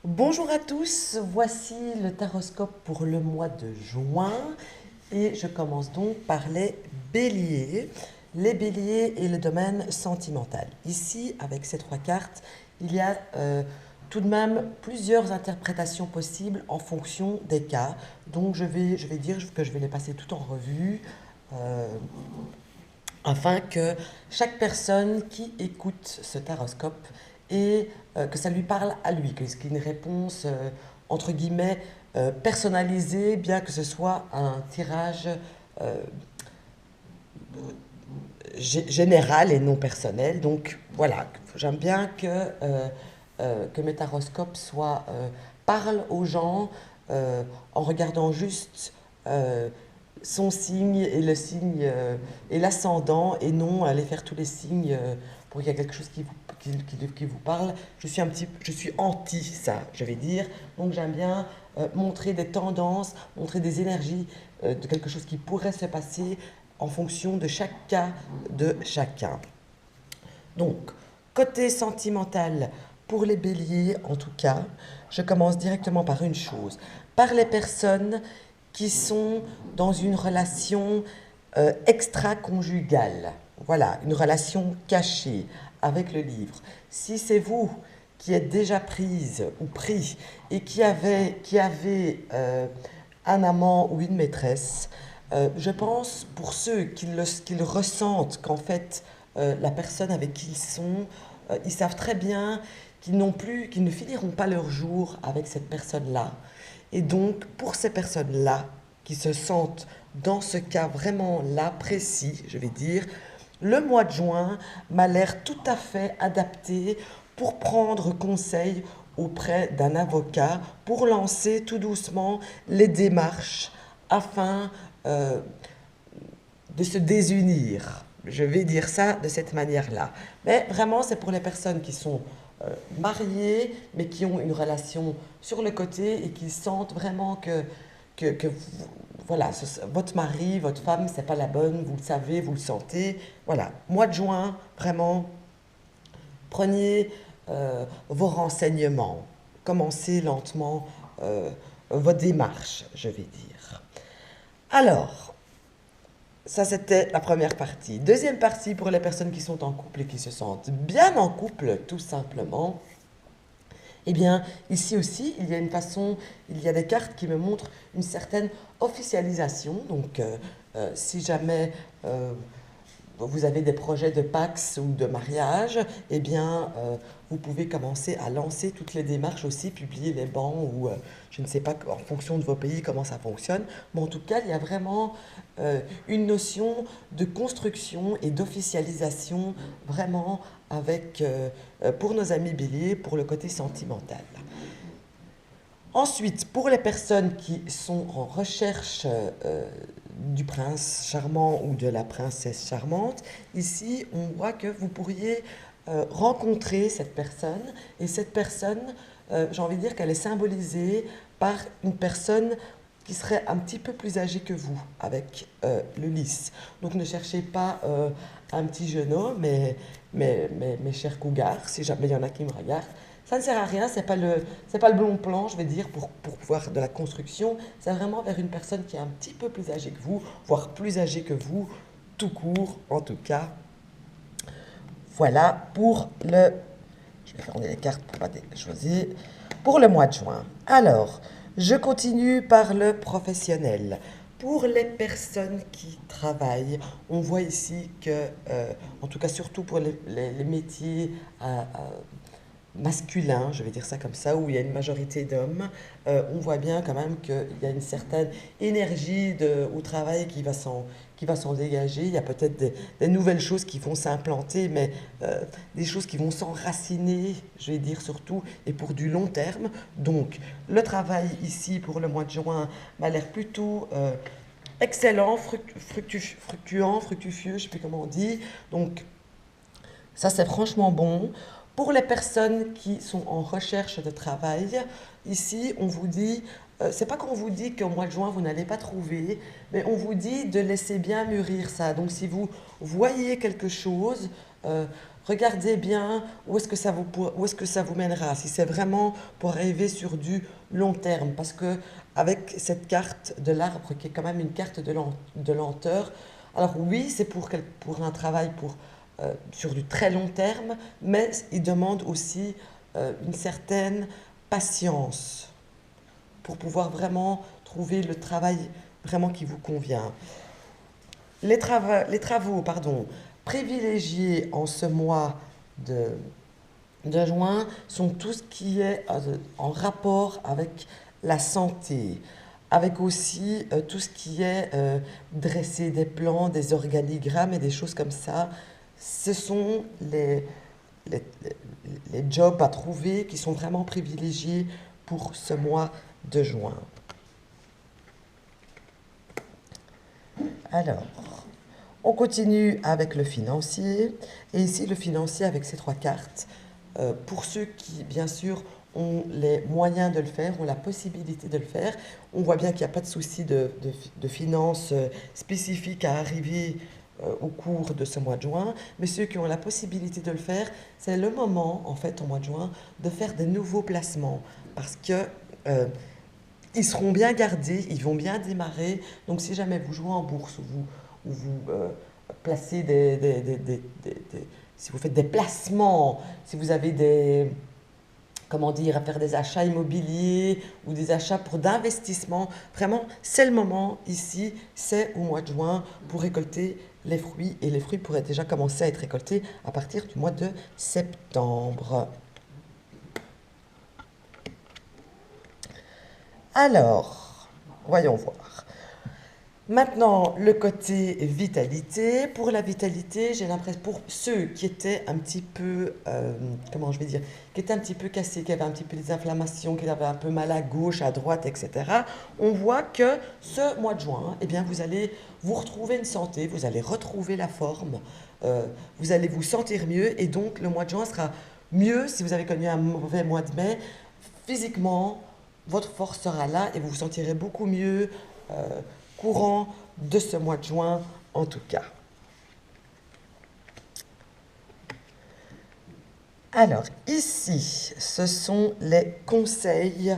Bonjour à tous, voici le taroscope pour le mois de juin et je commence donc par les béliers. Les béliers et le domaine sentimental. Ici, avec ces trois cartes, il y a tout de même plusieurs interprétations possibles en fonction des cas. Donc je vais dire que je vais les passer tout en revue euh, afin que chaque personne qui écoute ce taroscope et que ça lui parle à lui, que ce qui est une réponse entre guillemets personnalisée, bien que ce soit un tirage euh, général et non personnel. Donc voilà, j'aime bien que mes taroscopes parlent aux gens en regardant juste son signe et le signe et l'ascendant et non aller faire tous les signes pour qu'il y ait quelque chose qui vous parle. Je suis anti ça, je vais dire. Donc j'aime bien montrer des tendances, montrer des énergies de quelque chose qui pourrait se passer en fonction de chaque cas de chacun. Donc, côté sentimental, pour les béliers en tout cas, je commence directement par une chose. Par les personnes qui sont dans une relation extra-conjugale. Voilà, une relation cachée avec le livre. Si c'est vous qui êtes déjà prise ou pris et qui avez un amant ou une maîtresse, je pense pour ceux qui le ressentent qu'en fait la personne avec qui ils sont, ils savent très bien qu'ils ne finiront pas leur jour avec cette personne-là. Et donc pour ces personnes-là qui se sentent dans ce cas vraiment là précis, je vais dire, le mois de juin m'a l'air tout à fait adapté pour prendre conseil auprès d'un avocat pour lancer tout doucement les démarches afin euh, de se désunir. Je vais dire ça de cette manière-là. Mais vraiment, c'est pour les personnes qui sont mariées, mais qui ont une relation sur le côté et qui sentent vraiment voilà, votre mari, votre femme, c'est pas la bonne, vous le savez, vous le sentez. Voilà, mois de juin, vraiment, prenez vos renseignements, commencez lentement votre démarche, je vais dire. Alors, ça, c'était la première partie. Deuxième partie pour les personnes qui sont en couple et qui se sentent bien en couple, tout simplement. Eh bien, ici aussi, il y a des cartes qui me montrent une certaine officialisation. Donc, si jamais vous avez des projets de Pax ou de mariage, eh bien, vous pouvez commencer à lancer toutes les démarches aussi, publier les bancs ou je ne sais pas en fonction de vos pays comment ça fonctionne. Mais en tout cas, il y a vraiment une notion de construction et d'officialisation vraiment pour nos amis béliers, pour le côté sentimental. Ensuite, pour les personnes qui sont en recherche du prince charmant ou de la princesse charmante, ici, on voit que vous pourriez rencontrer cette personne, et cette personne, j'ai envie de dire qu'elle est symbolisée par une personne qui serait un petit peu plus âgée que vous, avec le lys. Donc ne cherchez pas un petit jeune homme, mes chers cougars, si jamais il y en a qui me regardent, ça ne sert à rien, c'est pas le bon plan, je vais dire, pour pouvoir de la construction. C'est vraiment vers une personne qui est un petit peu plus âgée que vous, voire plus âgée que vous, tout court, en tout cas. Voilà pour le... Je vais fermer les cartes pour pas choisir. Pour le mois de juin. Alors, je continue par le professionnel. Pour les personnes qui travaillent, on voit ici que, en tout cas surtout pour les métiers masculin, je vais dire ça comme ça, où il y a une majorité d'hommes, on voit bien quand même qu'il y a une certaine énergie au travail qui va s'en dégager. Il y a peut-être des nouvelles choses qui vont s'implanter, mais des choses qui vont s'enraciner, je vais dire surtout, et pour du long terme. Donc, le travail ici pour le mois de juin m'a l'air plutôt excellent, fructueux, je ne sais plus comment on dit. Donc, ça, c'est franchement bon. Pour les personnes qui sont en recherche de travail, ici, on vous dit, c'est pas qu'on vous dit qu'au mois de juin, vous n'allez pas trouver, mais on vous dit de laisser bien mûrir ça. Donc, si vous voyez quelque chose, regardez bien où est-ce que où est-ce que ça vous mènera, si c'est vraiment pour arriver sur du long terme, parce que avec cette carte de l'arbre, qui est quand même une carte de lenteur, alors oui, c'est pour un travail sur du très long terme, mais il demande aussi une certaine patience pour pouvoir vraiment trouver le travail vraiment qui vous convient. Les travaux, pardon, privilégiés en ce mois de, de juin sont tout ce qui est en rapport avec la santé, avec aussi tout ce qui est dresser des plans, des organigrammes et des choses comme ça. Ce sont les, les jobs à trouver qui sont vraiment privilégiés pour ce mois de juin. Alors, on continue avec le financier. Et ici, le financier avec ces trois cartes. Pour ceux qui, bien sûr, ont les moyens de le faire, ont la possibilité de le faire, on voit bien qu'il n'y a pas de souci de finances spécifiques à arriver au cours de ce mois de juin. Mais ceux qui ont la possibilité de le faire, c'est le moment, en fait, au mois de juin, de faire des nouveaux placements. Parce que ils seront bien gardés, ils vont bien démarrer. Donc si jamais vous jouez en bourse ou vous placez si vous faites des placements, si vous avez comment dire, à faire des achats immobiliers ou des achats pour d'investissement, vraiment, c'est le moment ici, c'est au mois de juin pour récolter les fruits. Et les fruits pourraient déjà commencer à être récoltés à partir du mois de septembre. Alors, voyons voir. Maintenant, le côté vitalité. Pour la vitalité, j'ai l'impression, pour ceux qui étaient un petit peu, comment je vais dire, qui étaient un petit peu cassés, qui avaient un petit peu des inflammations, qui avaient un peu mal à gauche, à droite, etc., on voit que ce mois de juin, eh bien, vous allez vous retrouver une santé, vous allez retrouver la forme, vous allez vous sentir mieux, et donc le mois de juin sera mieux si vous avez connu un mauvais mois de mai. Physiquement, votre force sera là et vous vous sentirez beaucoup mieux courant de ce mois de juin en tout cas. Alors ici, ce sont les conseils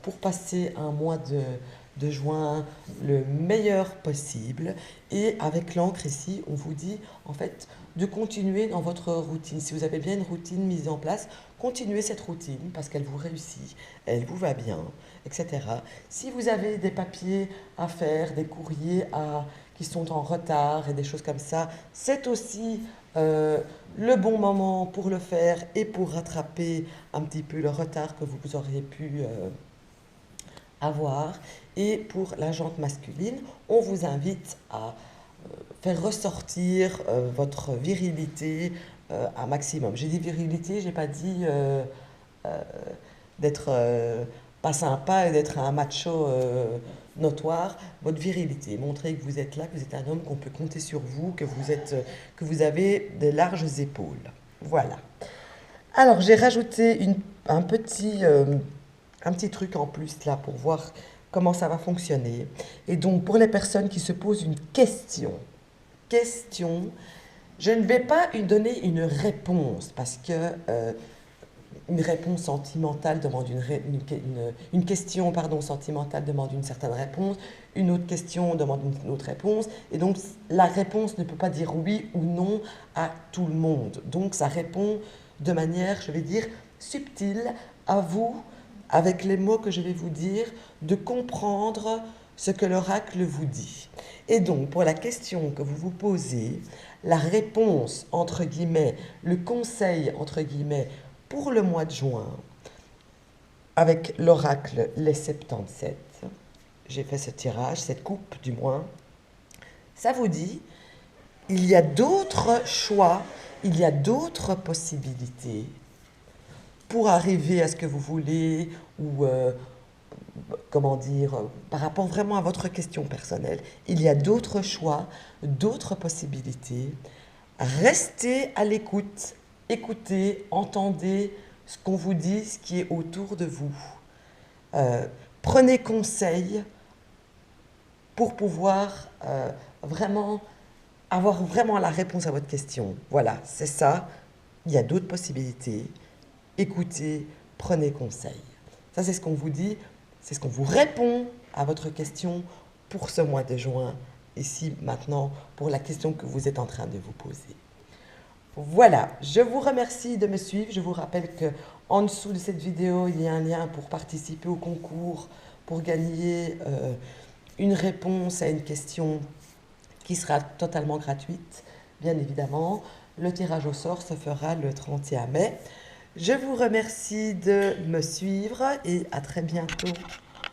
pour passer un mois de juin le meilleur possible. Et avec l'encre ici, on vous dit en fait de continuer dans votre routine. Si vous avez bien une routine mise en place, continuez cette routine parce qu'elle vous réussit, elle vous va bien, etc. Si vous avez des papiers à faire, des courriers qui sont en retard et des choses comme ça, c'est aussi le bon moment pour le faire et pour rattraper un petit peu le retard que vous auriez pu avoir. Et pour la jante masculine, on vous invite à faire ressortir votre virilité un maximum. J'ai dit virilité, j'ai pas dit d'être pas sympa et d'être un macho notoire. Votre virilité, montrer que vous êtes là, que vous êtes un homme, qu'on peut compter sur vous, que vous avez de larges épaules. Voilà. Alors j'ai rajouté un petit truc en plus là pour voir comment ça va fonctionner. Et donc pour les personnes qui se posent une question, je ne vais pas lui donner une réponse parce que une réponse sentimentale demande une question pardon, sentimentale demande une certaine réponse, une autre question demande une autre réponse, et donc la réponse ne peut pas dire oui ou non à tout le monde. Donc ça répond de manière, je vais dire, subtile à vous, avec les mots que je vais vous dire, de comprendre ce que l'oracle vous dit. Et donc, pour la question que vous vous posez, la réponse, entre guillemets, le conseil, entre guillemets, pour le mois de juin, avec l'oracle les 77, j'ai fait ce tirage, cette coupe du moins, ça vous dit, il y a d'autres choix, il y a d'autres possibilités pour arriver à ce que vous voulez, ou comment dire, par rapport vraiment à votre question personnelle, il y a d'autres choix, d'autres possibilités. Restez à l'écoute, écoutez, entendez ce qu'on vous dit, ce qui est autour de vous. Prenez conseil pour pouvoir vraiment avoir vraiment la réponse à votre question. Voilà, c'est ça. Il y a d'autres possibilités. Écoutez, prenez conseil. Ça, c'est ce qu'on vous dit, c'est ce qu'on vous répond à votre question pour ce mois de juin, ici, maintenant, pour la question que vous êtes en train de vous poser. Voilà, je vous remercie de me suivre. Je vous rappelle que en dessous de cette vidéo, il y a un lien pour participer au concours, pour gagner une réponse à une question qui sera totalement gratuite, bien évidemment. Le tirage au sort se fera le 31 mai. Je vous remercie de me suivre et à très bientôt.